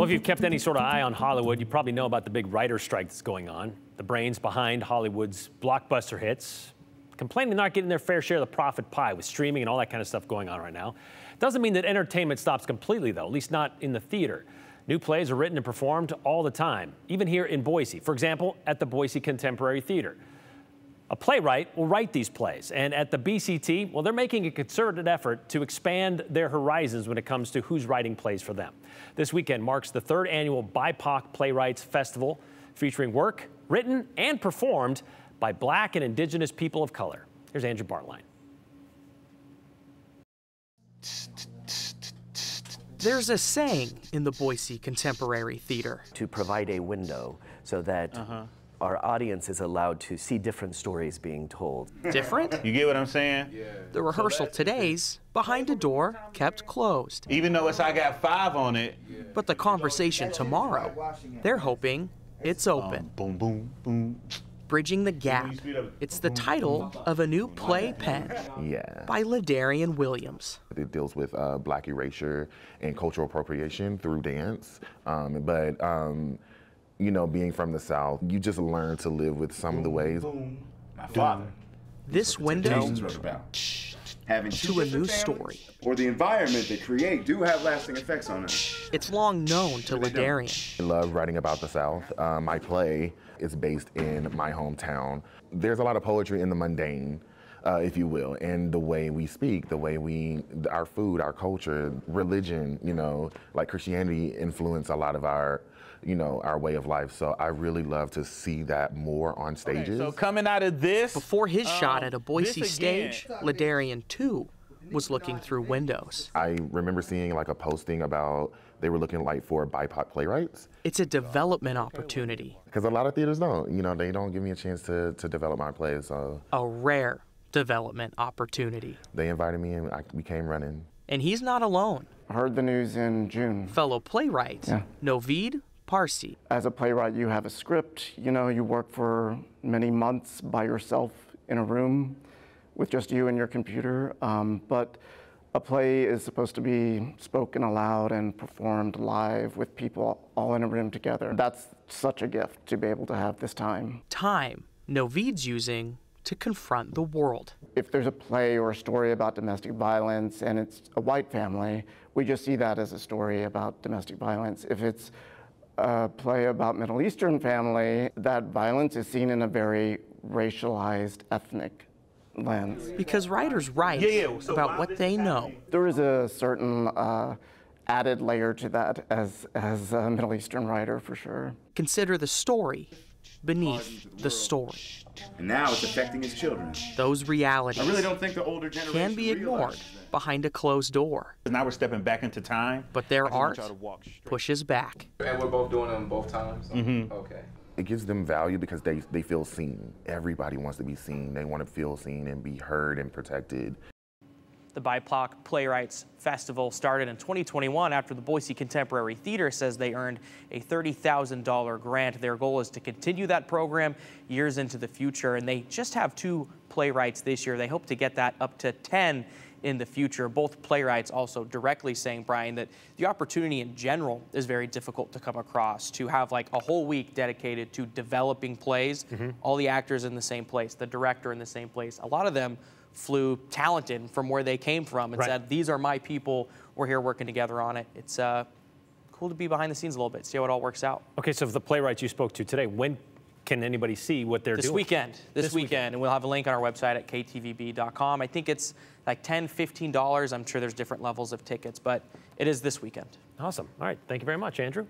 Well, if you've kept any sort of eye on Hollywood, you probably know about the big writer's strike that's going on. The brains behind Hollywood's blockbuster hits complaining they're not getting their fair share of the profit pie with streaming and all that kind of stuff going on right now. Doesn't mean that entertainment stops completely, though, at least not in the theater. New plays are written and performed all the time, even here in Boise. For example, at the Boise Contemporary Theater. A playwright will write these plays, and at the BCT, well, they're making a concerted effort to expand their horizons when it comes to who's writing plays for them. This weekend marks the 3rd annual BIPOC Playwrights Festival, featuring work written and performed by Black and Indigenous people of color. Here's Andrew Bartline. There's a saying in the Boise Contemporary Theater. To provide a window so that our audience is allowed to see different stories being told. Different? You get what I'm saying? Yeah. The rehearsal today's behind a door kept closed. Even though I got 5 on it. But the conversation tomorrow, they're hoping it's open. Boom, boom, boom. Bridging the Gap. It's the title of a new play penned by Ladarian Williams. It deals with Black erasure and cultural appropriation through dance. You know, being from the South, you just learn to live with some of the ways. My father. This window having to a new story. Or the environment they create do have lasting effects on us. It's long known to Ladarian. I love writing about the South. My play is based in my hometown. There's a lot of poetry in the mundane, if you will, and the way we speak, the way our food, our culture, religion, you know, like Christianity influence a lot of our, you know, our way of life. So I really love to see that more on stages. Okay, so coming out of this, before his shot at a Boise stage, Ladarian too was looking through windows. I remember seeing like a posting about they were looking like for BIPOC playwrights. It's a development opportunity. Because a lot of theaters don't, you know, they don't give me a chance to develop my plays. So a rare development opportunity. They invited me and we came running. And he's not alone. I heard the news in June. Fellow playwright, Novid Parsi. As a playwright, you have a script. You know, you work for many months by yourself in a room with just you and your computer. But a play is supposed to be spoken aloud and performed live with people all in a room together. That's such a gift to be able to have this time. Time Novid's using to confront the world. If there's a play or a story about domestic violence and it's a white family, we just see that as a story about domestic violence. If it's a play about Middle Eastern family, that violence is seen in a very racialized, ethnic lens. Because writers write about what they know. There is a certain added layer to that as a Middle Eastern writer, for sure. Consider the story beneath the story. And now it's affecting his children. Those realities I really don't think the older generation can be ignored behind a closed door. Now we're stepping back into time. But their art pushes back. And we're both doing them both times? Okay. It gives them value because they feel seen. Everybody wants to be seen. They want to feel seen and be heard and protected. The BIPOC Playwrights Festival started in 2021 after the Boise Contemporary Theater says they earned a $30,000 grant. Their goal is to continue that program years into the future, and they just have 2 playwrights this year. They hope to get that up to 10 in the future. Both playwrights also directly saying, Brian, that the opportunity in general is very difficult to come across, to have like a whole week dedicated to developing plays, all the actors in the same place, the director in the same place. A lot of them flew talented from where they came from and said, these are my people, we're here working together on it. It's cool to be behind the scenes a little bit, see how it all works out. Okay, so for the playwrights you spoke to today, when can anybody see what they're doing? This weekend, and we'll have a link on our website at ktvb.com. I think it's like $10, $15. I'm sure there's different levels of tickets, but it is this weekend. Awesome. All right, thank you very much, Andrew.